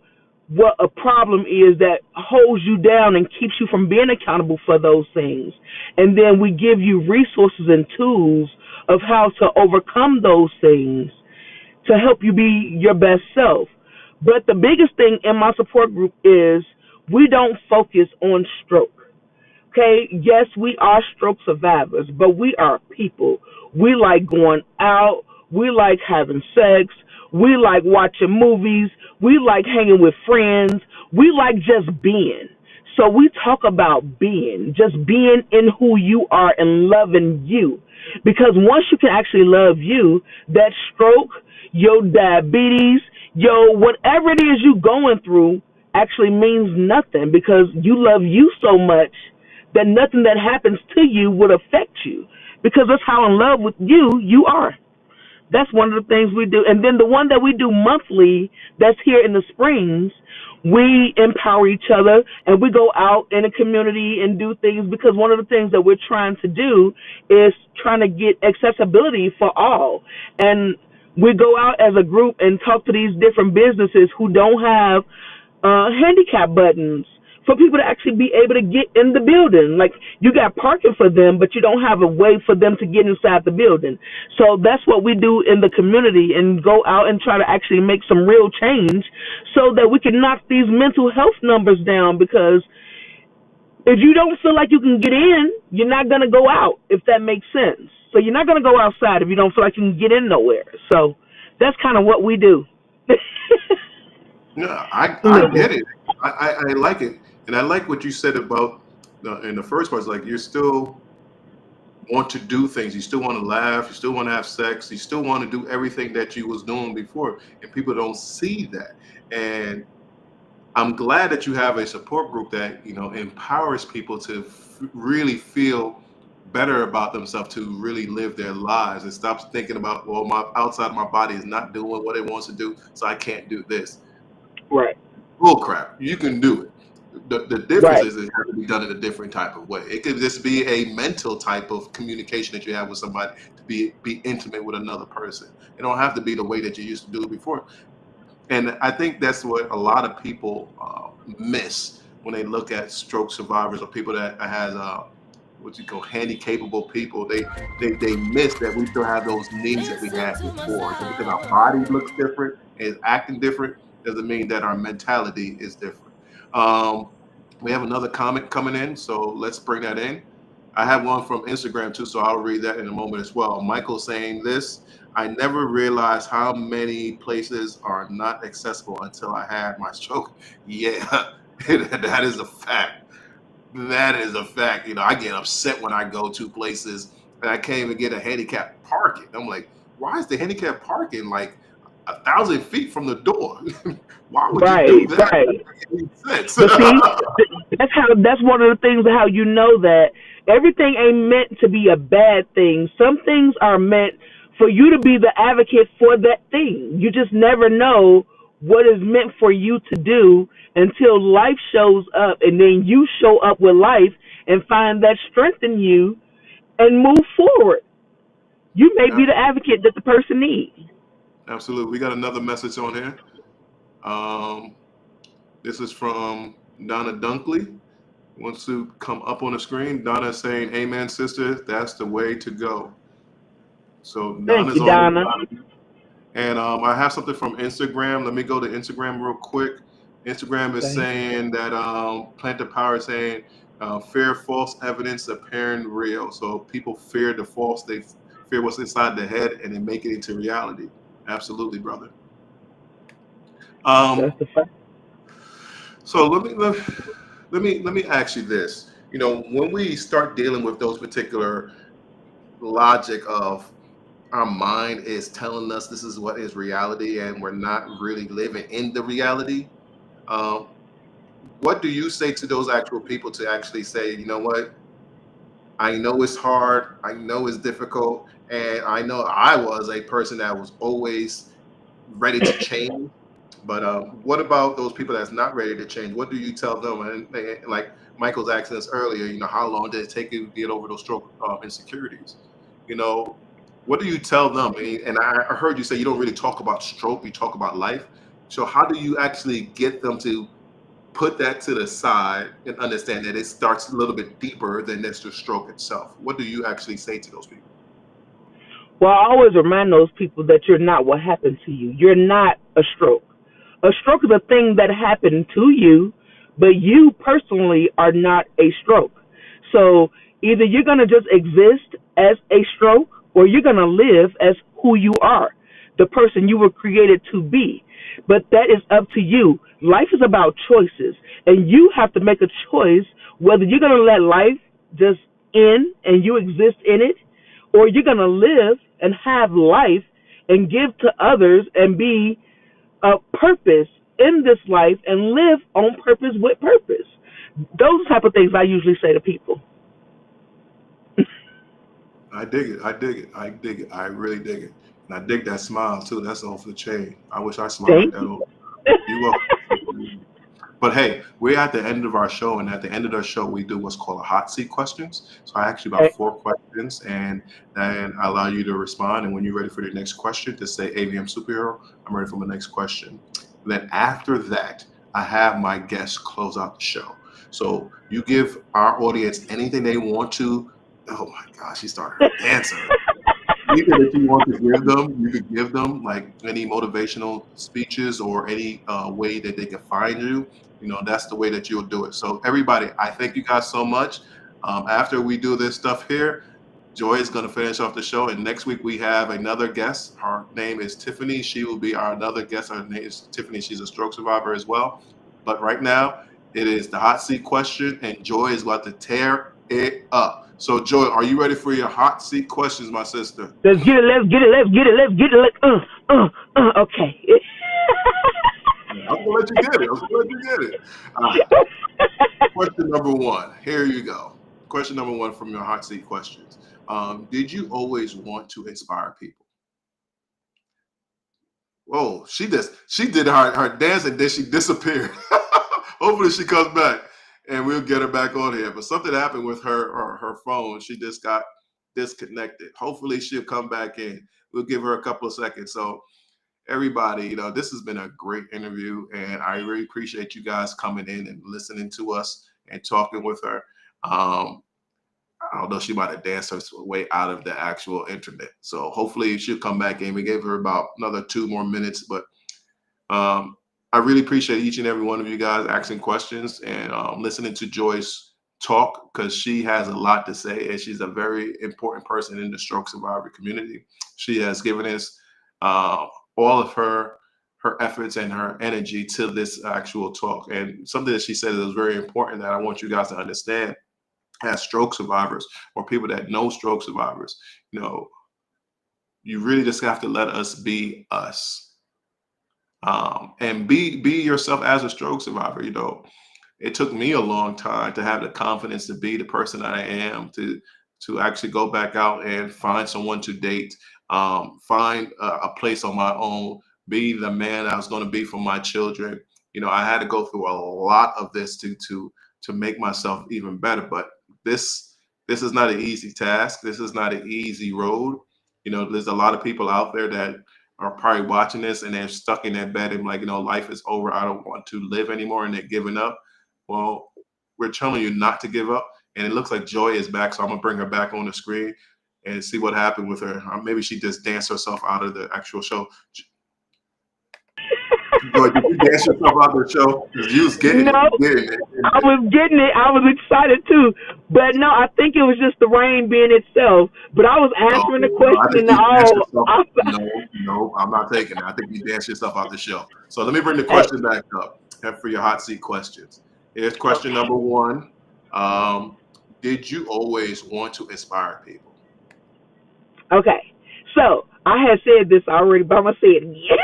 what a problem is that holds you down and keeps you from being accountable for those things. And then we give you resources and tools of how to overcome those things to help you be your best self. But the biggest thing in my support group is we don't focus on stroke. Okay, yes, we are stroke survivors, but we are people. We like going out. We like having sex. We like watching movies. We like hanging with friends. We like just being. So we talk about being, just being in who you are and loving you. Because once you can actually love you, that stroke, your diabetes, your whatever it is you going through actually means nothing, because you love you so much that nothing that happens to you would affect you, because that's how in love with you are. That's one of the things we do. And then the one that we do monthly, that's here in the Springs, we empower each other and we go out in the community and do things, because one of the things that we're trying to do is trying to get accessibility for all. And we go out as a group and talk to these different businesses who don't have handicap buttons for people to actually be able to get in the building. Like, you got parking for them, but you don't have a way for them to get inside the building. So that's what we do in the community, and go out and try to actually make some real change so that we can knock these mental health numbers down. Because if you don't feel like you can get in, you're not going to go out, if that makes sense. So you're not going to go outside if you don't feel like you can get in nowhere. So that's kind of what we do. Yeah, I get it. I like it, and I like what you said about in the first part. It's like you still want to do things, you still want to laugh, you still want to have sex, you still want to do everything that you was doing before, and people don't see that. And I'm glad that you have a support group that empowers people to really feel better about themselves, to really live their lives, and stop thinking about, well, my outside my body is not doing what it wants to do, so I can't do this. Right, Bull crap. You can do it. The difference right, is it has to be done in a different type of way. It could just be a mental type of communication that you have with somebody, to be intimate with another person. It don't have to be the way that you used to do it before. And I think that's what a lot of people miss when they look at stroke survivors, or people that has what you call handy capable people. They miss that we still have those needs that we Listen had to my before. Just because our body sound. looks different and is acting different doesn't mean that our mentality is different. Um, we have another comment coming in, so let's bring that in. I have one from Instagram too, so I'll read that in a moment as well. Michael saying this: I never realized how many places are not accessible until I had my stroke. Yeah, that is a fact. That is a fact. I get upset when I go to places and I can't even get a handicap parking. I'm like, why is the handicap parking like 1,000 feet from the door? Why would you do Right, that? That right. doesn't make any sense. But see, that's one of the things of how you know that everything ain't meant to be a bad thing. Some things are meant for you to be the advocate for that thing. You just never know what is meant for you to do until life shows up, and then you show up with life and find that strength in you and move forward. You may be the advocate that the person needs. Absolutely. We got another message on here. Um, this is from Donna Dunkley. Wants to come up on the screen. Donna saying, Amen, sister. That's the way to go. So Thank Donna's you, on Donna. here. And I have something from Instagram. Let me go to Instagram real quick. Instagram is Okay. saying that Plant the Power is saying fear false evidence appearing real. So people fear the false. They fear what's inside the head and they make it into reality. Absolutely, brother. That's Um, the fact. so let me ask you this. When we start dealing with those particular logic of our mind is telling us this is what is reality and we're not really living in the reality, um, what do you say to those actual people to actually say, you know what, I know it's hard, I know it's difficult, and I know I was a person that was always ready to change, but what about those people that's not ready to change? What do you tell them? And like Michael's asking us earlier, how long did it take you to get over those stroke insecurities? You know, what do you tell them? And I heard you say you don't really talk about stroke, you talk about life. So how do you actually get them to put that to the side and understand that it starts a little bit deeper than just the stroke itself? What do you actually say to those people? Well, I always remind those people that you're not what happened to you. You're not a stroke. A stroke is a thing that happened to you, but you personally are not a stroke. So either you're going to just exist as a stroke or you're going to live as who you are, the person you were created to be. But that is up to you. Life is about choices, and you have to make a choice whether you're going to let life just in and you exist in it, or you're going to live and have life and give to others and be a purpose in this life and live on purpose with purpose. Those type of things I usually say to people. I dig it. I dig it. I dig it. I really dig it. And I dig that smile too. That's off the chain. I wish I smiled like Thank that you. all the time. You welcome. But hey, we're at the end of our show, and at the end of the show, we do what's called a hot seat questions. So I ask you about Okay. 4 questions, and then I allow you to respond. And when you're ready for the next question, to say AVM superhero, I'm ready for the next question. Then after that, I have my guests close out the show. So you give our audience anything they want to. Oh my gosh, she started her dancer. Anything that you want to give them, you could give them like any motivational speeches or any way that they can find you. That's the way that you'll do it. So everybody, I thank you guys so much. After we do this stuff here, Joy is going to finish off the show, and next week we have another guest. Her name is Tiffany. She will be our another guest. Her name is Tiffany. She's a stroke survivor as well. But right now, it is the hot seat question, and Joy is about to tear it up. So, Joy, are you ready for your hot seat questions, my sister? Let's get it. Let's get it. Let's get it. Let's get it. Okay. I'm gonna let you get it. I'm gonna let you get it. Uh, Question number one. Here you go. Question number one from your hot seat questions. Did you always want to inspire people? Whoa, she did her dance and then she disappeared. Hopefully she comes back and we'll get her back on here. But something happened with her phone. She just got disconnected. Hopefully she'll come back in. We'll give her a couple of seconds. So everybody, this has been a great interview, and I really appreciate you guys coming in and listening to us and talking with her. Um, although she might have danced her way out of the actual internet. So hopefully she'll come back in. We gave her about another 2 more minutes, but I really appreciate each and every one of you guys asking questions and listening to Joyce talk, because she has a lot to say and she's a very important person in the stroke survivor community. She has given us all of her efforts and her energy to this actual talk. And something that she said that was very important that I want you guys to understand as stroke survivors or people that know stroke survivors, you know, you really just have to let us be us, and be yourself as a stroke survivor. You know, it took me a long time to have the confidence to be the person that I am, to actually go back out and find someone to date, find a place on my own, be the man I was going to be for my children. You know, I had to go through a lot of this to make myself even better. But this is not an easy task. This is not an easy road. You know, there's a lot of people out there that are probably watching this and they're stuck in that bed and like, you know, life is over. I don't want to live anymore, and they're giving up. Well, we're telling you not to give up. And it looks like Joy is back, so I'm gonna bring her back on the screen and see what happened with her. Maybe she just danced herself out of the actual show. Joy, did you dance yourself out of the show? Because you was getting No, it. I was getting it. I was excited too. But no, I think it was just the rain being itself. But I was No, answering the I question think and you danced all. yourself. No, I'm not taking it. I think you danced yourself out the show. So let me bring the Hey, question back up for your hot seat questions. Here's question okay. number one. Did you always want to inspire people? Okay. So I had said this already, but I'm gonna say it again.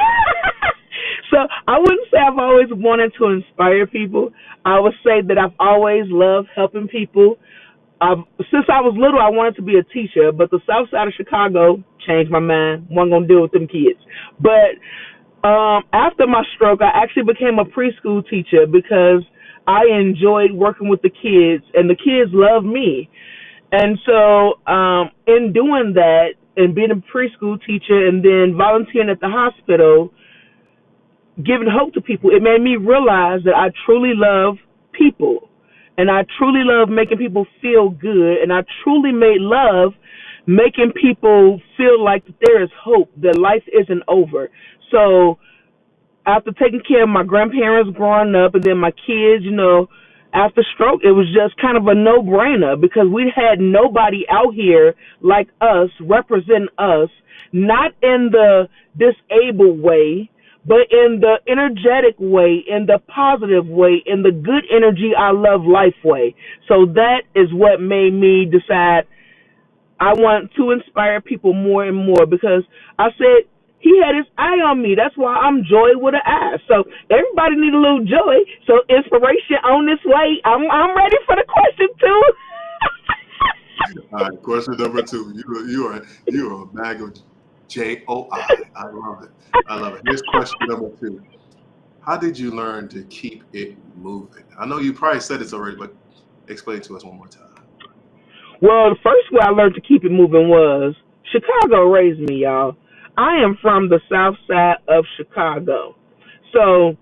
So I wouldn't say I've always wanted to inspire people. I would say that I've always loved helping people. Since I was little, I wanted to be a teacher, but the South Side of Chicago changed my mind. Wasn't gonna deal with them kids. But after my stroke, I actually became a preschool teacher because I enjoyed working with the kids, and the kids loved me. And so, in doing that, and being a preschool teacher, and then volunteering at the hospital, giving hope to people, it made me realize that I truly love people, and I truly love making people feel good, and I truly made love making people feel like there is hope, that life isn't over. So after taking care of my grandparents growing up and then my kids, after stroke, it was just kind of a no-brainer because we had nobody out here like us represent us, not in the disabled way, but in the energetic way, in the positive way, in the good energy I love life way. So that is what made me decide I want to inspire people more and more because I said he had his eye on me. That's why I'm Joy with an I. So everybody need a little joy. So inspiration on this way. I'm ready for the question too. All right, question number two. You are a bag of JOI. I love it. I love it. Here's question number two. How did you learn to keep it moving? I know you probably said this already, but explain it to us one more time. Well, the first way I learned to keep it moving was Chicago raised me, y'all. I am from the south side of Chicago. So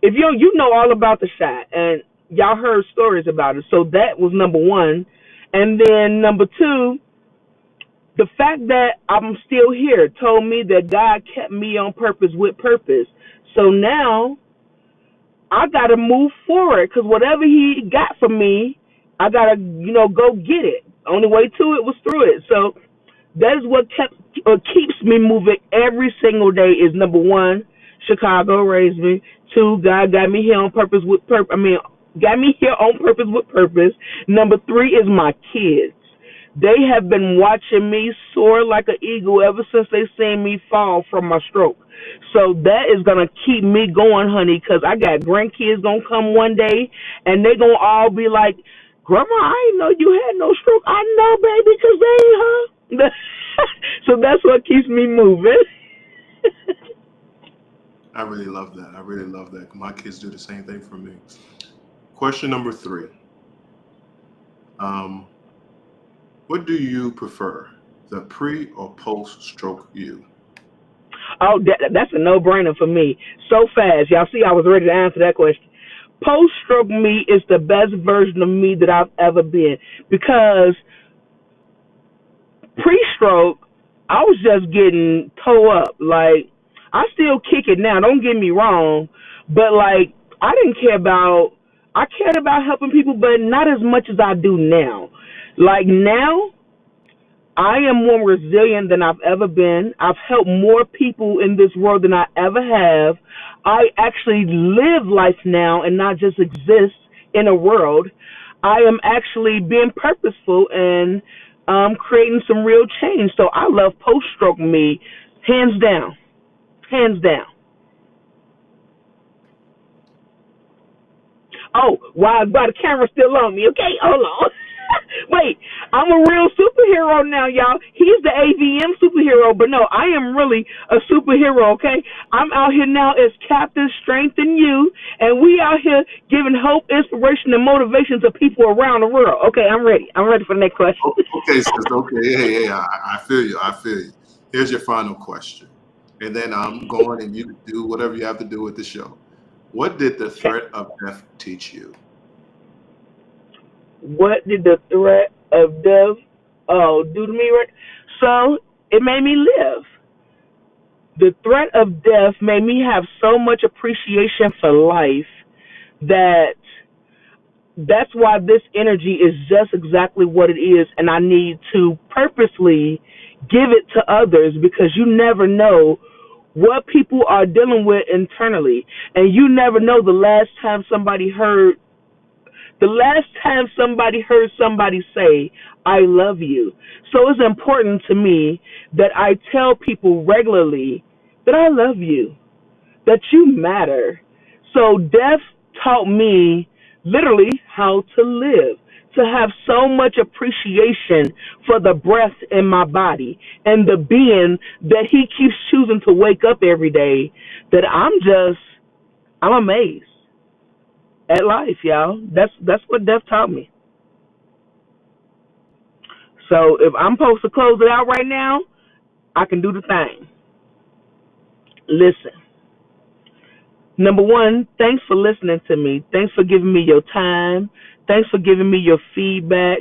if you know all about the shot and y'all heard stories about it. So that was number one. And then number two, the fact that I'm still here told me that God kept me on purpose with purpose. So now I got to move forward because whatever He got for me, I got to, go get it. Only way to it was through it. So that is what keeps me moving every single day is number one, Chicago raised me. Two, God got me here on purpose with purpose. Got me here on purpose with purpose. Number three is my kids. They have been watching me soar like an eagle ever since they seen me fall from my stroke. So that is gonna keep me going, honey, because I got grandkids gonna come one day, and they gonna all be like, "Grandma, I didn't know you had no stroke." I know, baby, because they ain't her. So that's what keeps me moving. I really love that. I really love that. My kids do the same thing for me. Question number three. Um, what do you prefer, the pre or post stroke you? Oh, that's a no-brainer for me. So fast. Y'all see, I was ready to answer that question. Post-stroke me is the best version of me that I've ever been because Pre-stroke, I was just getting toe up. Like, I still kick it now. Don't get me wrong, but like, I cared about helping people, but not as much as I do now. Like now, I am more resilient than I've ever been. I've helped more people in this world than I ever have. I actually live life now and not just exist in a world. I am actually being purposeful and creating some real change. So I love post stroke me, hands down, hands down. Oh, why the camera's still on me? Okay, hold on. Wait, I'm a real superhero now, y'all. He's the AVM superhero, but no, I am really a superhero, okay? I'm out here now as Captain Strength In You, and we out here giving hope, inspiration, and motivation to people around the world. Okay, I'm ready. I'm ready for the next question. Okay, sis. Okay, yeah. I feel you. I feel you. Here's your final question, and then I'm going, and you do whatever you have to do with the show. What did the Okay. threat of death teach you? What did the threat of death do to me? Right? So it made me live. The threat of death made me have so much appreciation for life that that's why this energy is just exactly what it is, and I need to purposely give it to others because you never know what people are dealing with internally, and you never know the last time somebody heard somebody say, I love you. So it's important to me that I tell people regularly that I love you, that you matter. So death taught me literally how to live, to have so much appreciation for the breath in my body and the being that he keeps choosing to wake up every day, that I'm amazed at life, y'all. That's what death taught me. So if I'm supposed to close it out right now, I can do the thing. Listen. Number one, thanks for listening to me. Thanks for giving me your time. Thanks for giving me your feedback.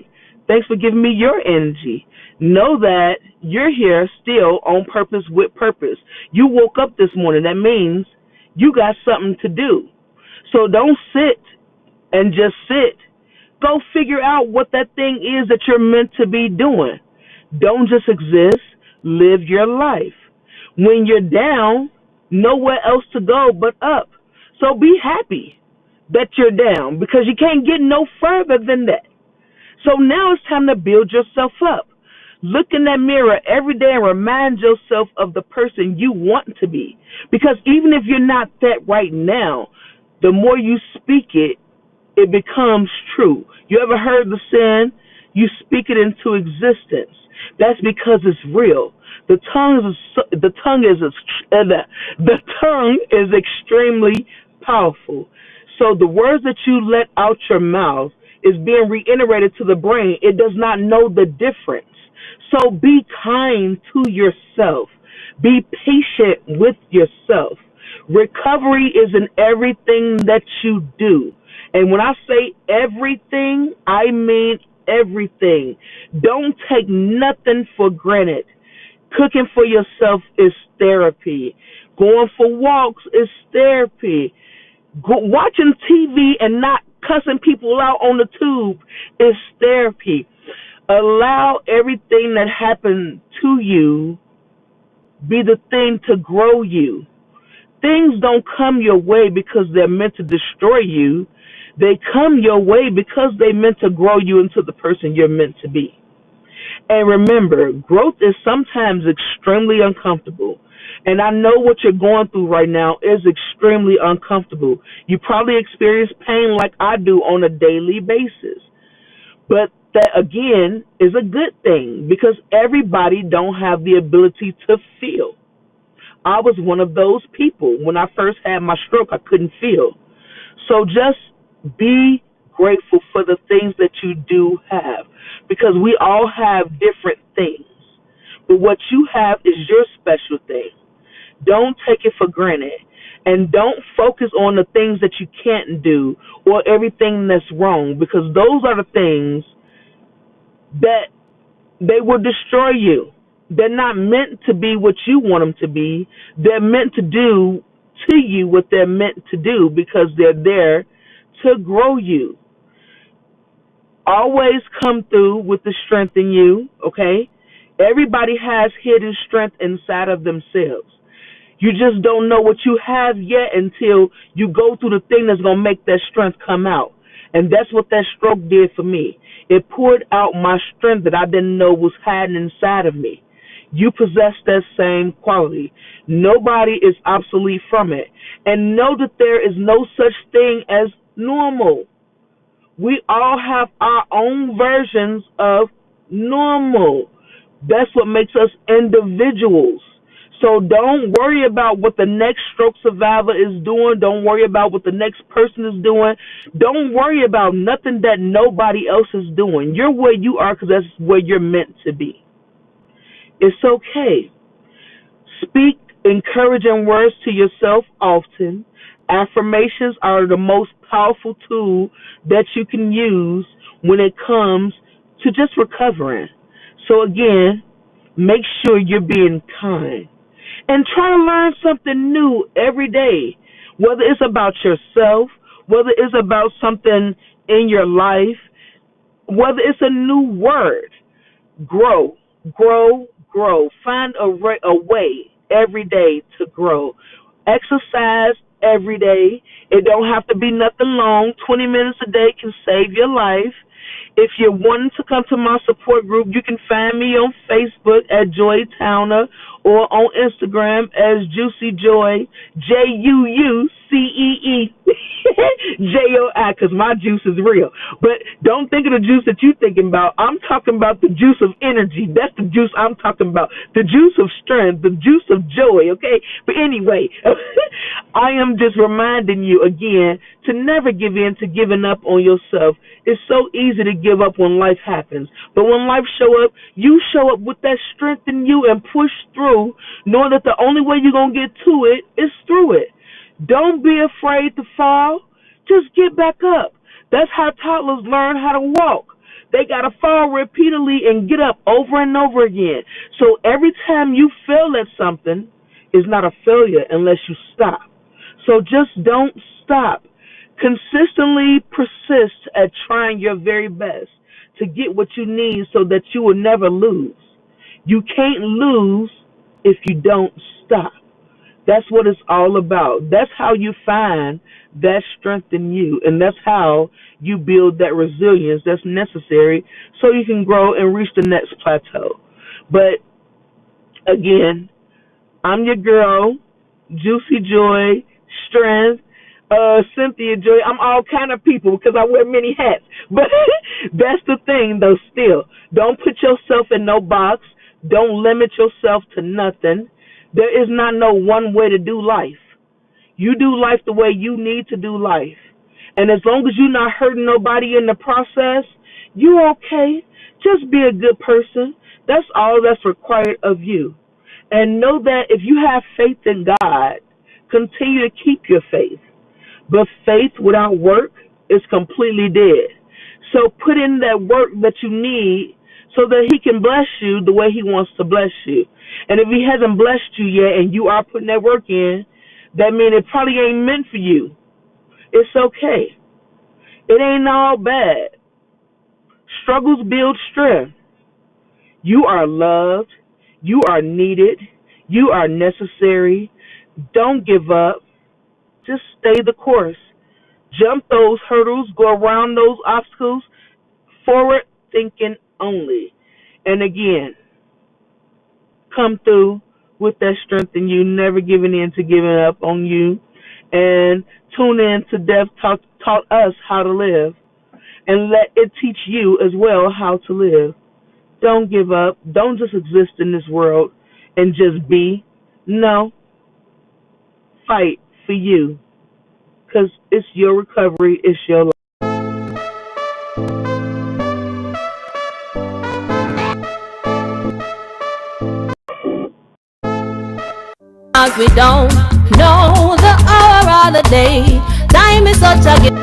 Thanks for giving me your energy. Know that you're here still on purpose with purpose. You woke up this morning. That means you got something to do. So don't sit and just sit. Go figure out what that thing is that you're meant to be doing. Don't just exist, live your life. When you're down, nowhere else to go but up. So be happy that you're down because you can't get no further than that. So now it's time to build yourself up. Look in that mirror every day and remind yourself of the person you want to be. Because even if you're not that right now, the more you speak it, it becomes true. You ever heard the saying, you speak it into existence? That's because it's real. The tongue is extremely powerful. So the words that you let out your mouth is being reiterated to the brain. It does not know the difference. So be kind to yourself. Be patient with yourself. Recovery is in everything that you do. And when I say everything, I mean everything. Don't take nothing for granted. Cooking for yourself is therapy. Going for walks is therapy. Watching TV and not cussing people out on the tube is therapy. Allow everything that happened to you be the thing to grow you. Things don't come your way because they're meant to destroy you. They come your way because they're meant to grow you into the person you're meant to be. And remember, growth is sometimes extremely uncomfortable. And I know what you're going through right now is extremely uncomfortable. You probably experience pain like I do on a daily basis. But that again is a good thing because everybody don't have the ability to feel. I was one of those people. When I first had my stroke, I couldn't feel. So just be grateful for the things that you do have because we all have different things. But what you have is your special thing. Don't take it for granted. And don't focus on the things that you can't do or everything that's wrong because those are the things that They will destroy you. They're not meant to be what you want them to be. They're meant to do to you what they're meant to do because they're there to grow you. Always come through with the strength in you, okay? Everybody has hidden strength inside of themselves. You just don't know what you have yet until you go through the thing that's going to make that strength come out. And that's what that stroke did for me. It poured out my strength that I didn't know was hiding inside of me. You possess that same quality. Nobody is obsolete from it. And know that there is no such thing as normal. We all have our own versions of normal. That's what makes us individuals. So don't worry about what the next stroke survivor is doing. Don't worry about what the next person is doing. Don't worry about nothing that nobody else is doing. You're where you are because that's where you're meant to be. It's okay. Speak encouraging words to yourself often. Affirmations are the most powerful tool that you can use when it comes to just recovering. So again, make sure you're being kind. And try to learn something new every day, whether it's about yourself, whether it's about something in your life, whether it's a new word. Grow, grow, grow. Find a way every day to grow. Exercise every day. It don't have to be nothing long. 20 minutes a day can save your life. If you're wanting to come to my support group, you can find me on Facebook at Joy Towner or on Instagram as Juicy Joy, JUUCEE JOI, because my juice is real. But don't think of the juice that you're thinking about. I'm talking about the juice of energy. That's the juice I'm talking about. The juice of strength, the juice of joy, okay? But anyway, I am just reminding you again to never give in to giving up on yourself. It's so easy to give up when life happens. But when life show up, you show up with that strength in you and push through, knowing that the only way you're going to get to it is through it. Don't be afraid to fall. Just get back up. That's how toddlers learn how to walk. They got to fall repeatedly and get up over and over again. So every time you fail at something, it's not a failure unless you stop. So just don't stop. Consistently persist at trying your very best to get what you need so that you will never lose. You can't lose if you don't stop. That's what it's all about. That's how you find that strength in you, and that's how you build that resilience that's necessary so you can grow and reach the next plateau. But again, I'm your girl, Juicy Joy, Strength, Cynthia Joy. I'm all kind of people because I wear many hats. But that's the thing, though, still. Don't put yourself in no box. Don't limit yourself to nothing. There is not no one way to do life. You do life the way you need to do life. And as long as you're not hurting nobody in the process, you're okay. Just be a good person. That's all that's required of you. And know that if you have faith in God, continue to keep your faith. But faith without work is completely dead. So put in that work that you need so that he can bless you the way he wants to bless you. And if he hasn't blessed you yet and you are putting that work in, that means it probably ain't meant for you. It's okay. It ain't all bad. Struggles build strength. You are loved. You are needed. You are necessary. Don't give up. Just stay the course. Jump those hurdles. Go around those obstacles. Forward thinking only. And again, come through with that strength in you, never giving in to giving up on you. And tune in to Dev taught us how to live. And let it teach you as well how to live. Don't give up. Don't just exist in this world and just be. No. Fight for you. Because it's your recovery. It's your life. As we don't know the hour or the day, time is such a gift.